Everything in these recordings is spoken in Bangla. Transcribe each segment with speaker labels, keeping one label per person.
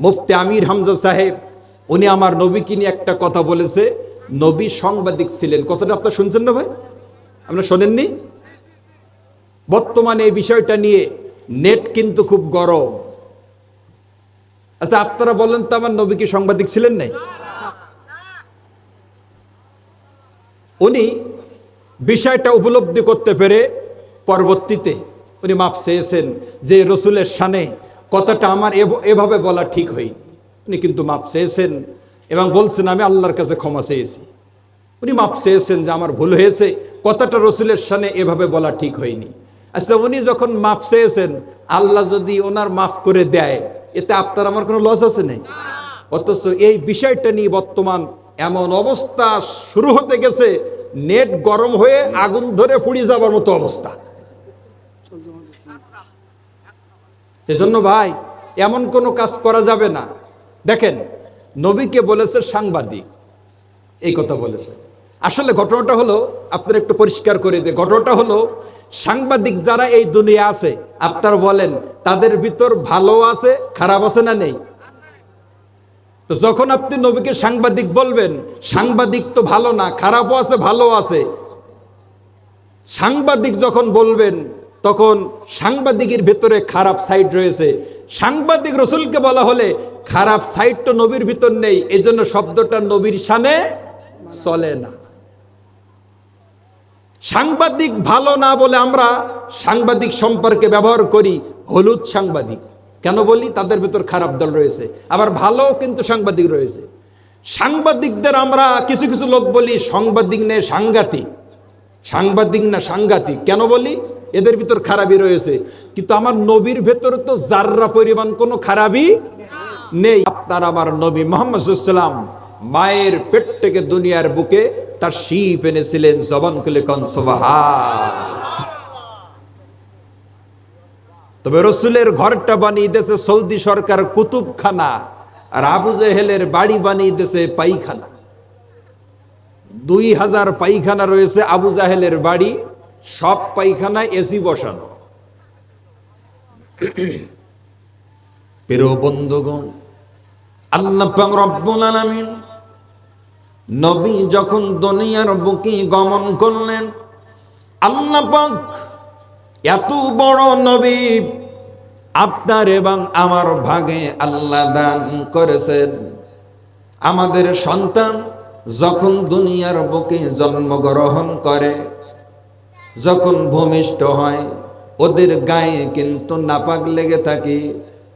Speaker 1: মুফতি আমির হামজা সাহেব উনি আমার নবীকে নিয়ে একটা কথা বলেছে, নবী সাংবাদিক ছিলেন। কথাটা আপনারা শুনছেন না ভাই? আপনারা শোনেননি? বর্তমানে এই বিষয়টা নিয়ে নেট কিন্তু খুব গরম। আচ্ছা আপনারা বলেন তো, আমার নবী কি সাংবাদিক ছিলেন নাই? উনি বিষয়টা উপলব্ধি করতে পেরে পরবর্তীতে উনি মাফ চেয়েছেন যে রসুলের শানে কথাটা আমার এভাবে বলা ঠিক হয়নি। উনি কিন্তু মাফ চেয়েছেন এবং বলছেন আমি আল্লাহর কাছে ক্ষমা চেয়েছি। উনি মাফ চেয়েছেন যে আমার ভুল হয়েছে, কথাটা রসুলের শানে এভাবে বলা ঠিক হয়নি। আচ্ছা উনি যখন মাফ চেয়েছেন, আল্লাহ যদি ওনার মাফ করে দেয়, এতে আপনার আমার কোনো লস আছে নাই? অথচ এই বিষয়টা নিয়ে বর্তমান এমন অবস্থা শুরু হতে গেছে, নেট গরম হয়ে আগুন ধরে পুড়ে যাবার মতো অবস্থা। এজন্য ভাই এমন কোনো কাজ করা যাবে না। দেখেন নবীকে বলেছে সাংবাদিক, এই কথা বলেছে। আসলে ঘটনাটা হলো, আপনারা একটু পরিষ্কার করে দিয়ে, ঘটনাটা হলো সাংবাদিক যারা এই দুনিয়া আছে আপনারা বলেন তাদের ভিতর ভালো আছে খারাপ আছে না নেই? তো যখন আপনি নবীকে সাংবাদিক বলবেন, সাংবাদিক তো ভালো না, খারাপও আছে ভালো আছে। সাংবাদিক যখন বলবেন তখন সাংবাদিকের ভেতরে খারাপ সাইড রয়েছে। সাংবাদিক রসুলকে বলা হলে খারাপ সাইড তো নবীর ভিতর নেই, এই জন্য শব্দটা নবীর শানে চলে না। সাংবাদিক ভালো না বলে আমরা সাংবাদিক সম্পর্কে ব্যবহার করি হলুদ সাংবাদিক। কেন বলি? তাদের ভিতর খারাপ দল রয়েছে, আবার ভালো কিন্তু সাংবাদিক রয়েছে। সাংবাদিকদের আমরা কিছু কিছু লোক বলি সাংবাদিক নে সাংঘাতিক, সাংবাদিক না সাংঘাতিক। কেন বলি? এদের ভিতর খারাপই রয়েছে, কিন্তু আমার নবীর ভেতর তো জাররা পরিমাণ কোনো খারাপই নেই। আপনার আমার নবী মুহাম্মদ সাল্লাল্লাহু আলাইহি ওয়াসাল্লাম মায়ের পেট থেকে দুনিয়ার বুকে তার শিপ এনেছিলেন। জবান খুলে কোন সুবহান। তবে রসুলের ঘরটা বানিয়ে দিয়েছে সৌদি সরকার কুতুবখানা, আর আবু জেহেলের বাড়ি বানিয়ে দিয়েছে পায়খানা। 2000 পায়খানা রয়েছে আবু জাহেলের বাড়ি, সব পায়খানায় এসি বসানো। প্রিয় বন্ধুগণ, আল্লাহ পাক রব্বুল আলামিন নবী যখন দুনিয়ার বুকে গমন করলেন, আল্লাহ পাক এত বড় নবী আপনার এবং আমার ভাগে আল্লাহ দান করেছেন। আমাদের সন্তান যখন দুনিয়ার বুকে জন্মগ্রহণ করে, যখন ভূমিষ্ঠ হয়, ওদের গায়ে কিন্তু নাপাক লেগে থাকে।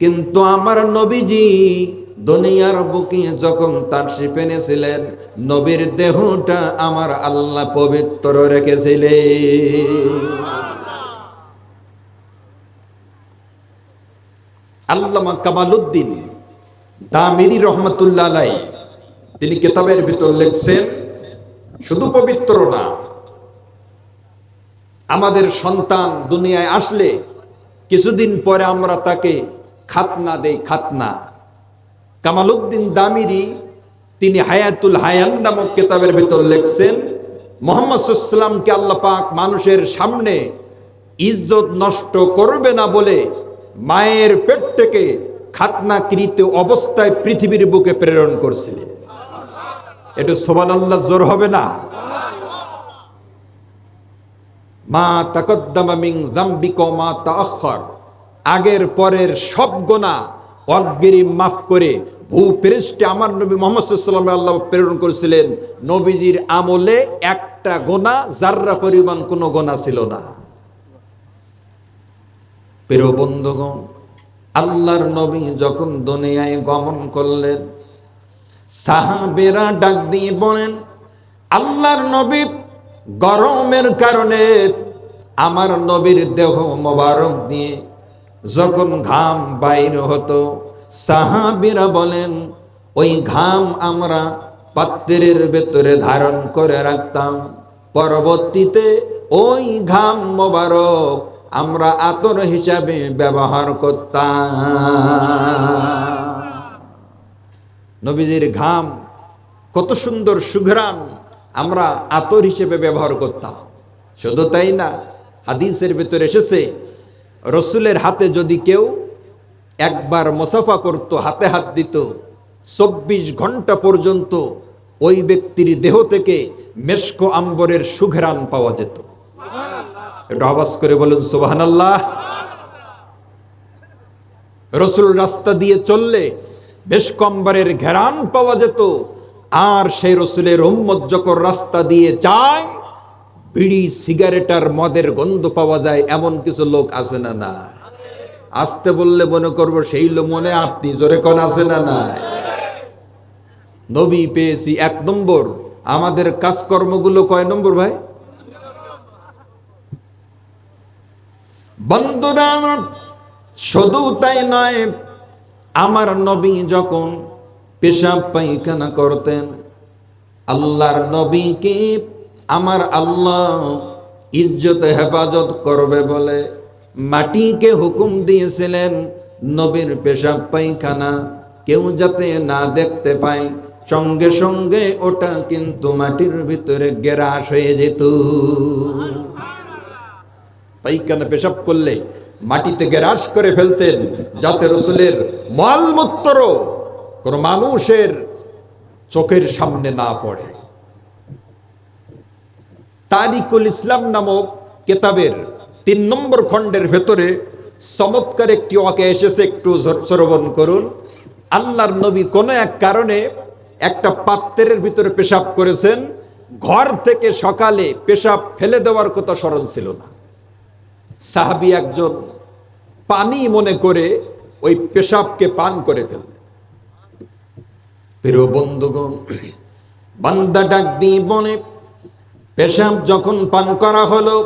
Speaker 1: কিন্তু আমার নবীজি দুনিয়ার বুকে যখন তাশরীফ এনেছিলেন, নবীর দেহটা আমার আল্লাহ পবিত্র রেখেছিলেন। আল্লামা কামালউদ্দিন দামিরি রহমতুল্লাহ আলাইহি তিনি কিতাবের ভিতর লিখছেন, শুধু পবিত্র না, আমাদের সন্তান দুনিয়ায় আসলে কিছুদিন পরে আমরা তাকে খাতনা দেই। খাতনা কামালউদ্দিন দামিরি তিনি হায়াতুল হায়ান নামক কিতাবের ভিতর লিখছেন, মুহাম্মদ সাল্লাল্লাহু আলাইহি ওয়াসাল্লামকে আল্লাহ পাক মানুষের সামনে ইজ্জত নষ্ট করবে না বলে মায়ের পেট থেকে খাতনাকৃত অবস্থায় পৃথিবীর বুকে প্রেরণ করছিলেন। এটা সুবহানাল্লাহ জোর হবে না? মা তাকদ্দামা মিন যামবিকা মা তাআখার, আগের পরের সব গুনাহ অগ্রিম মাফ করে ভূপৃষ্ঠে আমার নবী মুহাম্মদ সাল্লাল্লাহু আলাইহি ওয়াসাল্লাম আল্লাহ প্রেরণ করেছিলেন। নবীজির আমলে একটা গুনাহ জাররা পরিমাণ কোনো গুনাহ ছিল না। প্রিয় বন্ধুগণ, আল্লাহর নবী যখন দুনিয়ায় গমন করলেন, সাহাবেরা ডাক দিয়ে বলেন, আল্লাহর নবী গরমের কারণে আমার নবীর দেহ মোবারক দিয়ে যখন ঘাম বাইর হতো, সাহাবীরা বলেন ওই ঘাম আমরা পাত্রের ভেতরে ধারণ করে রাখতাম। পরবর্তীতে ওই ঘাম মোবারক আমরা আতর হিসাবে ব্যবহার করতাম। নবীজির ঘাম কত সুন্দর সুঘ্রাণ, আমরা আতর হিসেবে ব্যবহার করতাম। শুধু তাই না, হাদিসের ভিতরে এসেছে রসুলের হাতে যদি কেউ একবার মুসাফা করত, হাতে হাত দিত, 24 ঘন্টা পর্যন্ত ওই ব্যক্তির দেহ থেকে মেশক আম্বরের সুঘ্রাণ পাওয়া যেত। একটু আওয়াজ করে বলুন সুবহানাল্লাহ। রসুল রাস্তা দিয়ে চললে মেশক আম্বরের ঘ্রাণ পাওয়া যেত। আর সেই রসুলের উম্মত যখন রাস্তা দিয়ে যায়, বিড়ি, সিগারেট আর মদের গন্ধ পাওয়া যায়। এমন কিছু লোক আছে না? না, আসতে বললে মনে করবো সেই লোক মনে আপনি, জোরে কোন আছে না? না, নবী পেয়েছি 1 নম্বর। আমাদের কাজকর্মগুলো কয় নম্বর ভাই? বন্ধুরা, শুধু তাই নয়, আমার নবী যখন পেশাব পায়খানা করতেন, আল্লাহর নবীকে আমার আল্লাহ ইজ্জত হেফাজত করবে বলে মাটিকে হুকুম দিয়েছিলেন, নবীর পেশাব পায়খানা কেউ যাতে না দেখতে পায়। সঙ্গে সঙ্গে ওটা কিন্তু মাটির ভিতরে গ্রাস হয়ে যেত। পায়খানা পেশাব করলে মাটিতে গ্রাস করে ফেলতেন, যাতে রসুলের মলমূত্র কোন মানুষের চোখের সামনে না পড়ে। তারিকুল ইসলাম নামক কেতাবের 3 নম্বর খণ্ডের ভেতরে চমৎকার একটি ওয়াকিয়া এসেছে, একটু শ্রবণ করুন। আল্লাহর নবী কোন এক কারণে একটা পাত্রের ভিতরে পেশাব করেছেন। ঘর থেকে সকালে পেশাব ফেলে দেওয়ার কথা স্মরণ ছিল না। সাহাবী একজন পানি মনে করে ওই পেশাবকে পান করে ফেললেন। প্রিয় বন্ধুগণ, বান্দা ডাক দিয়ে বলে, পেশাব যখন পান করা হলো,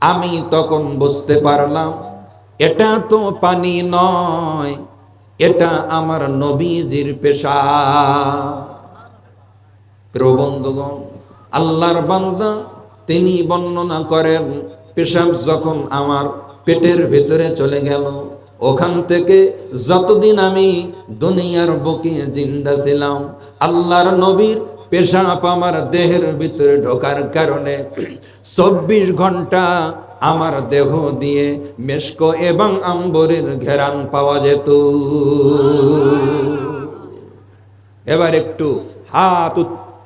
Speaker 1: আমি তখন বুঝতে পারলাম এটা তো পানি নয়, এটা আমার নবীজির পেশাব। প্রিয় বন্ধুগণ, আল্লাহর বান্দা তিনি বর্ণনা করেন, পেশাব যখন আমার পেটের ভিতরে চলে গেল, ওখান থেকে যতদিন আমি দুনিয়ার বুকে জিন্দা ছিলাম, আল্লাহর নবীর পেশাব আমার দেহের ভিতরে ঢোকার কারণে 24 ঘন্টা আমার দেহ দিয়ে মেশক এবং আম্বরের ঘেরান পাওয়া যেত। এবার একটু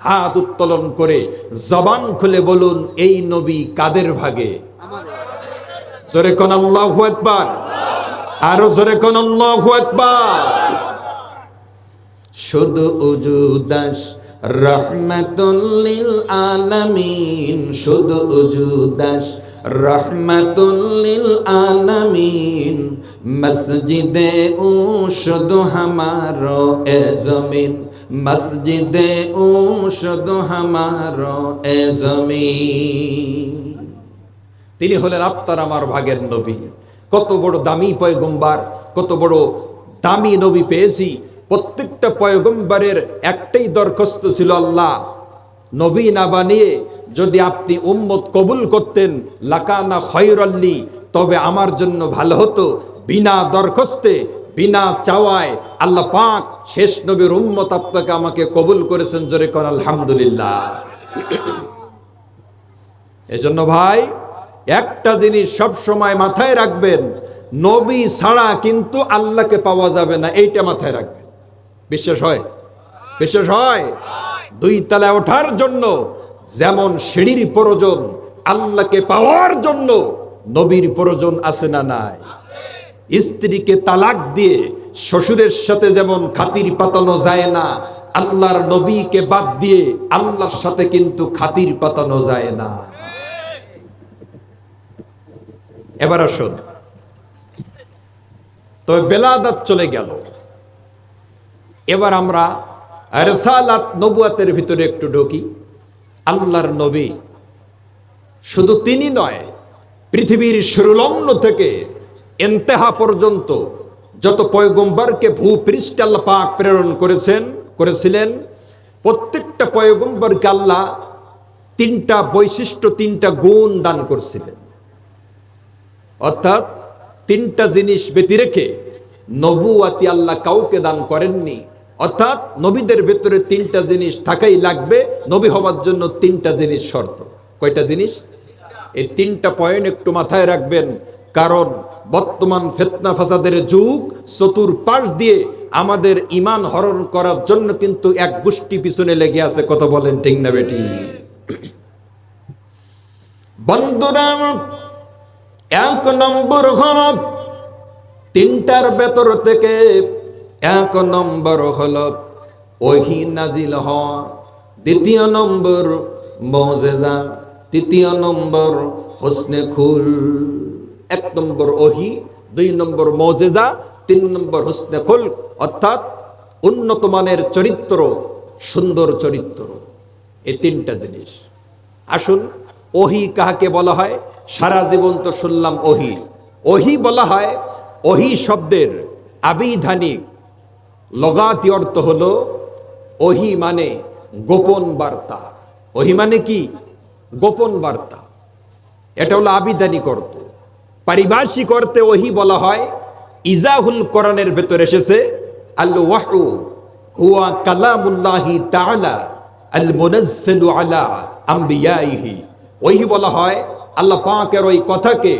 Speaker 1: হাত উত্তোলন করে জবান খুলে বলুন, এই নবী কাদের ভাগে? জোরে কোন আল্লাহু আকবার, আরো জোরে কোন আল্লাহু আকবার। শুধু উজুদাস রহমাতুল লিল আলামিন, শুধু উজুদাস রহমাতুল লিল আলামিন, মসজিদে ও শুধু হামারো এ জমিন, মসজিদে ও শুধু হামারো এ জমিন। তিনি হলেন আপনার আমার ভাগের নবী। কত বড় দামি পয়গম্বর, কত বড় দামি নবী পেয়েছি। প্রত্যেকটা পয়গম্বরের একটাই দরখাস্ত ছিল, আল্লাহ নবী না বানিয়ে যদি আপনি উম্মত কবুল করতেন, লাকানা খায়রাল্লি, তবে আমার জন্য ভালো হতো। বিনা দরখাস্তে, বিনা চাওয়ায় আল্লাহ পাক শেষ নবীর উম্মত আপনাকে আমাকে কবুল করেছেন। জোরে কোন আলহামদুলিল্লাহ। এজন্য ভাই, একটা জিনিস সব সময় মাথায় রাখবেন, নবী ছাড়া কিন্তু আল্লাহকে পাওয়া যাবে না। এইটা মাথায় রাখবেন। বিশ্বাস হয়? বিশ্বাস হয়? 2 তলায় ওঠার জন্য যেমন সিঁড়ির প্রয়োজন, আল্লাহকে পাওয়ার জন্য নবীর প্রয়োজন আছে না নাই? স্ত্রীকে তালাক দিয়ে শ্বশুরের সাথে যেমন খাতির পাতানো যায় না, আল্লাহর নবীকে বাদ দিয়ে আল্লাহর সাথে কিন্তু খাতির পাতানো যায় না। এবার আসুন, তবে বেলাদাত চলে গেল, এবার আমরা রিসালাত নবুয়াতের ভিতরে একটু ঢুকি। আল্লাহর নবী শুধু তিনি নয়, পৃথিবীর শুরুলগ্ন থেকে ইন্তেহা পর্যন্ত যত পয়গম্বরকে ভূপৃষ্ঠে আল্লাহ পাক প্রেরণ করেছিলেন, প্রত্যেকটা পয়গম্বরকে আল্লাহ 3টা বৈশিষ্ট্য, 3টা গুণ দান করছিলেন। অর্থাৎ 3টা জিনিস ব্যতি রেখে নবুয়াতি আল্লাহ কাউকে দান করেননি। অর্থাৎ নবীদের ভেতরে 3টা জিনিস থাকাই লাগবে। নবী হওয়ার জন্য 3টা জিনিস শর্ত। কয়টা জিনিস? এই 3টা পয়েন্ট একটু মাথায় রাখবেন, কারণ বর্তমান ফিতনা ফাসাদের যুগ, চতুর্পাশ দিয়ে আমাদের ঈমান হরণ করার জন্য কিন্তু এক গোষ্ঠী পিছনে লেগে আছে। কথা বলেন ঠিক না বেটি? বন্ধুরা, এক নম্বর হল তিনটার ভেতর থেকে এক নম্বর হল ওহী নাজিল হওয়া, দ্বিতীয় নম্বর মুজিজা, তৃতীয় নম্বর হুসনে খুল। এক নম্বর ওহী, দুই নম্বর মুজিজা, তিন নম্বর হুসনে খুল, অর্থাৎ উন্নত মানের চরিত্র, সুন্দর চরিত্র। এই তিনটা জিনিস। আসুন, ওহী কাকে বলা হয়? সারা জীবন তো শুনলাম ওহী। ওহী বলা হয়, ওহী শব্দের আবিধানিক লগাতি অর্থ হলো, ওহী মানে গোপন বার্তা। ওহী মানে কি? গোপন বার্তা। এটা হলো আবিধানিক অর্থ। পারিভাষিক অর্থে ওহী বলা হয়, ইজাহুল কোরআনের ভেতর এসেছে আল ওয়াহু হুয়া কালামুল্লাহি তাআলা আল মুনাজ্জালু আলা আমবিয়াইহি। ওহী বলা হয় আল্লাহ পাকের ওই কথাকে,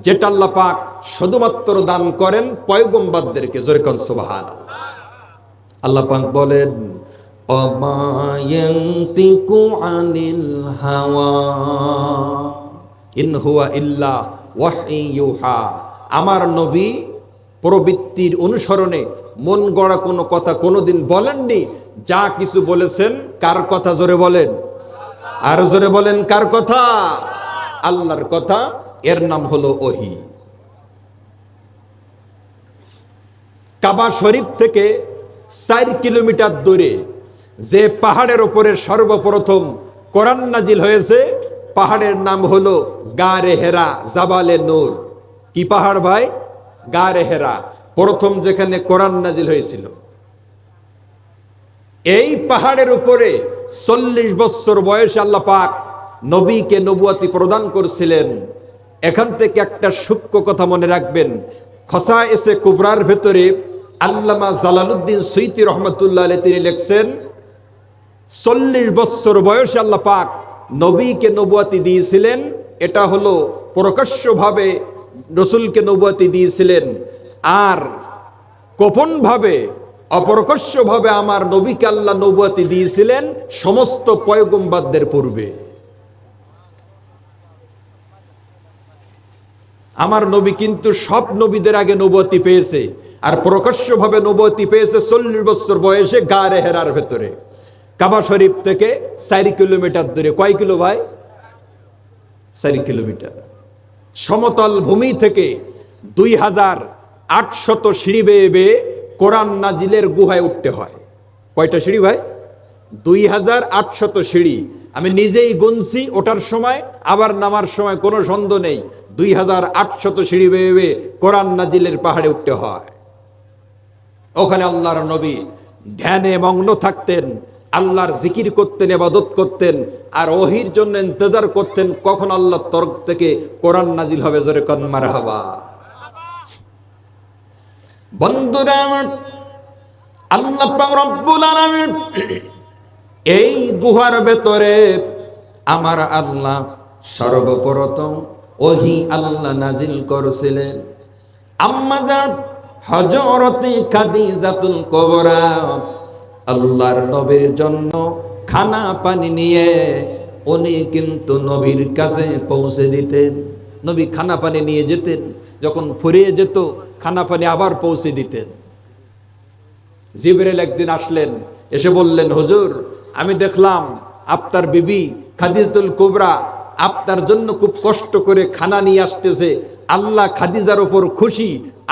Speaker 1: যেটা আল্লাহ পাক শুধুমাত্র দান করেন পয়গম্বরদেরকে। জোরে কোন সুবহানাল্লাহ। আল্লাহ পাক বলেন, ওমা ইয়ানতিকু আনিল হাওয়া ইন হুয়া ইল্লা ওয়াহইয়ুহা। আমার নবী প্রবৃত্তির অনুসরণে মন গড়া কোনো কথা কোনোদিন বলেননি। যা কিছু বলেছেন কার কথা? জোরে বলেন, আর জোরে বলেন, কার কথা? আল্লাহর কথা। এর নাম হলো ওহী। কাবা শরীফ থেকে 4 কিলোমিটার দূরে যে পাহাড়ের উপরে সর্বপ্রথম কোরআন নাজিল হয়েছে, পাহাড়ের নাম হলো গারে হেরা, জাবালে নূর। কি পাহাড় ভাই? গারে হেরা। প্রথম যেখানে কোরআন নাজিল হয়েছিল, এই পাহাড়ের উপরে 40 বছর বয়সে আল্লাহ পাক নবীকে নবুয়তি প্রদান করছিলেন। এখান থেকে একটা সূক্ষ্ম কথা মনে রাখবেন। খসায়েসে কুবরার ভেতরে আল্লামা জালালউদ্দিন সুয়ুতী রহমাতুল্লাহ আলাইহি তিনি লিখছেন, 40 বছর বয়সে আল্লাহ পাক নবীকে নবুয়তি দিয়েছিলেন। এটা হলো প্রকাশ্যভাবে রসুলকে নবুয়তি দিয়েছিলেন, আর গোপনভাবে অপ্রকাশ্যভাবে আমার নবীকে আল্লাহ নবুয়তি দিয়েছিলেন সমস্ত পয়গম্বরদের পূর্বে। আমার নবী কিন্তু সব নবীদের আগে নবুয়তি পেয়েছে, আর প্রকাশ্যভাবে নবুয়তি পেয়েছে 40 বছর বয়সে গারে হেরার ভেতরে, কাবা শরীফ থেকে 4 কিলোমিটার দূরে। কয় কিলো ভাই? 4 কিলোমিটার। সমতল ভূমি থেকে 2800 সিঁড়ি বেয়ে বেয়ে কোরআন নাজিলের গুহায় উঠতে হয়। কয়টা সিঁড়ি ভাই? 2800 সিঁড়ি। আমি নিজেই গুনছি, ওঠার সময় আবার নামার সময় কোনো সন্দেহ নেই। 2800 সিঁড়ি বেয়ে বেয়ে কোরআন নাজিলের পাহাড়ে উঠতে হয়। ওখানে আল্লাহর নবী ধ্যানে মগ্ন থাকতেন, আল্লাহর জিকির করতেন, ইবাদত করতেন, আর ওহীর জন্য ইন্তজার করতেন কখন আল্লাহর তরফ থেকে কোরআন নাজিল হবে। জোরে কোন মারহাবা। বন্ধুরা, আল্লাহ পাক রব্বুল আলামিন এই গুহার ভেতরে আমার আল্লাহ সর্বপ্রথম ওহী আল্লাহ নাজিল করেছিলেন। আম্মা জান হযরতে খাদিজাতুল কুবরা আল্লাহর নবীর জন্য খানা পানি নিয়ে উনি কিন্তু নবীর কাছে পৌঁছে দিতেন। নবী খানা পানি নিয়ে যেতেন, যখন ফুরিয়ে যেত খানা পানি আবার পৌঁছে দিতেন। জিবরাইল একদিন আসলেন, এসে বললেন, হুজুর আমি দেখলাম আপনার বিবি খাদিজাতুল কুবরা আপনার জন্য খুব কষ্ট করে খানা নিয়ে আসতেছে। আল্লাহ খাদিজার উপর খুশি,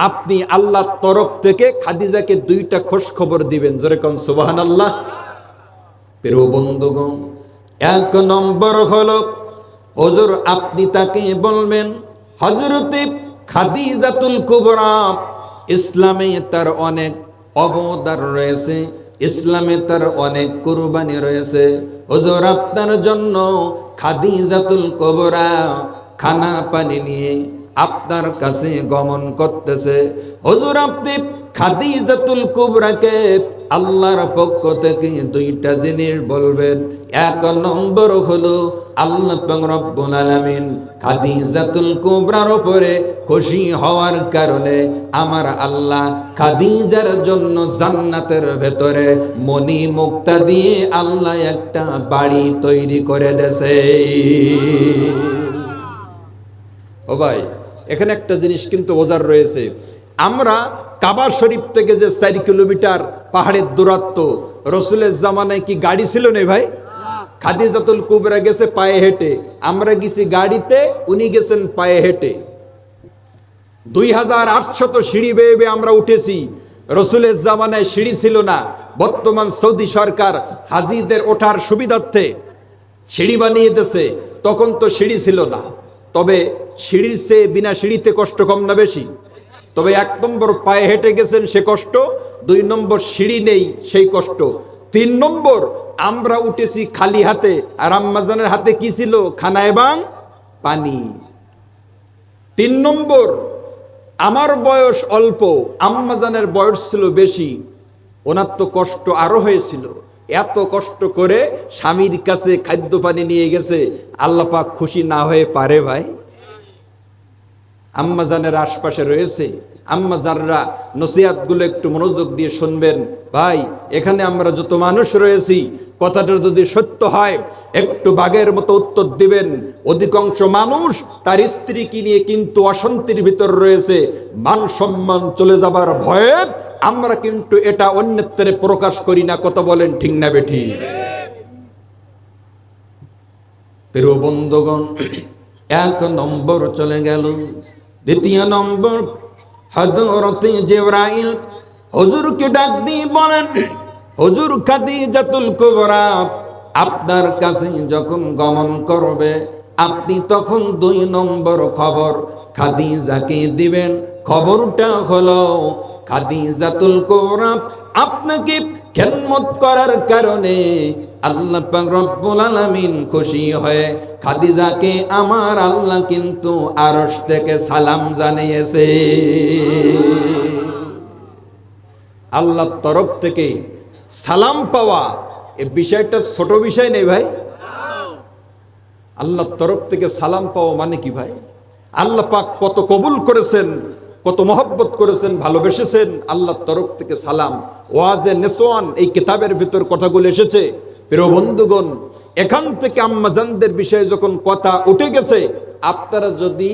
Speaker 1: আপনি আল্লাহর তরফ থেকে খাদিজাকে 2টা খোঁজ খবর দিবেন। জোরে কোন সুবহানাল্লাহ। প্রিয় বন্ধুগণ, 1 নম্বর হলো হুজুর আপনি তাকে বলবেন, হযরতে খাদিজাতুল কুবরা ইসলামে তার অনেক অবদান রয়েছে, ইসলামে তার অনেক কুরবানি রয়েছে। হুজুর আপনার জন্য খাদিজাতুল কুবরা খানা পানি নিয়ে আপনার কাছে গমন করতেছে। হুজুর আপনি খাদিজাতুল কুবরাকে আল্লাহর পক্ষ থেকে দুইটা জিনিস বলবেন। এক নম্বর হলো আল্লাহ পাক রব্বুল আলামিন খাদিজাতুল কুবরার উপরে খুশি হওয়ার কারণে আমার আল্লাহ খাদিজার জন্য জান্নাতের ভেতরে মণি মুক্তা দিয়ে আল্লাহ একটা বাড়ি তৈরি করে দেছে। ও ভাই, এখানে একটা জিনিস কিন্তু বোঝার রয়েছে। আমরা কাবা শরীফ থেকে যে 4 কিলোমিটার পাহাড়ের দূরত্ব, রসুলের জামানায় কি গাড়ি ছিল না ভাই? খাদিজাতুল কুবরা গেছে পায়ে হেঁটে, আমরা গেছি গাড়িতে, উনি গেছেন পায়ে হেঁটে। 2800 সিঁড়ি বেয়ে বেয়ে আমরা উঠেছি। রসুলের জামানায় সিঁড়ি ছিল না। বর্তমান সৌদি সরকার হাজিদের ওঠার সুবিধার্থে সিঁড়ি বানিয়ে দিয়েছে, তখন তো সিঁড়ি ছিল না। তবে সিঁড়ির চেয়ে বিনা সিঁড়িতে কষ্ট কম না বেশি? তবে 1 নম্বর পায়ে হেঁটে গেছেন সে কষ্ট, 2 নম্বর সিঁড়ি নেই সেই কষ্ট, 3 নম্বর আমরা উঠেছি খালি হাতে, আর আম্মাজানের হাতে কি ছিল? খানা এবং পানি। 3 নম্বর, আমার বয়স অল্প, আম্মাজানের বয়স ছিল বেশি, ওনার তো কষ্ট আরো হয়েছিল। এত কষ্ট করে স্বামীর কাছে খাদ্য পানি নিয়ে গেছে, আল্লাহ পাক খুশি না হয়ে পারে ভাই? আম্মাজানের আশপাশে রয়েছে, আম্মাজানরা নসিহতগুলো একটু মনোযোগ দিয়ে শুনবেন ভাই। এখানে আমরা যত মানুষ রয়েছি, কথাটা যদি সত্য হয় একটু বাঘের মতো উত্তর দিবেন। অধিকাংশ মানুষ তার স্ত্রীকে নিয়ে কিন্তু অশান্তির ভিতর রয়েছে, মান সম্মান চলে যাবার ভয়ে আমরা কিন্তু এটা অন্যত্রে প্রকাশ করি না। কথা বলেন ঠিক না বেঠি? প্রিয় বন্ধুগণ, 1 নম্বর চলে গেল। 2 নম্বর, হযরতে জিবরাইল হুজুরকে ডাক দিয়ে বলেন, হুজুর খাদিজাতুল কুবরা আপনার কাছে যখন গমন করবে, আপনি তখন 2 নম্বর খবর খাদিজাকে দিবেন। খবরটা হলো খাদিজাতুল কুবরা আপনাকে খেদমত করার কারণে আল্লাহ পাক রব্বুল আলামিন খুশি হয়ে খাদিজাকে আমার আল্লাহ কিন্তু আরশ থেকে সালাম জানিয়েছে। আল্লাহর তরফ থেকে সালাম পাওয়া এই বিষয়টা ছোট বিষয় নেই ভাই। আল্লাহর তরফ থেকে সালাম পাওয়া মানে কি ভাই? আল্লাহ পাক কত কবুল করেছেন, কত মহব্বত করেছেন, ভালোবেসেছেন। আল্লাহর তরফ থেকে সালাম। ওয়াজে নেসওয়ান এই কিতাবের ভিতর কথাগুলো এসেছে। প্রিয় বন্ধুগণ, এখান থেকে আম্মাজানদের বিষয়ে যখন কথা উঠে গেছে, আপনারা যদি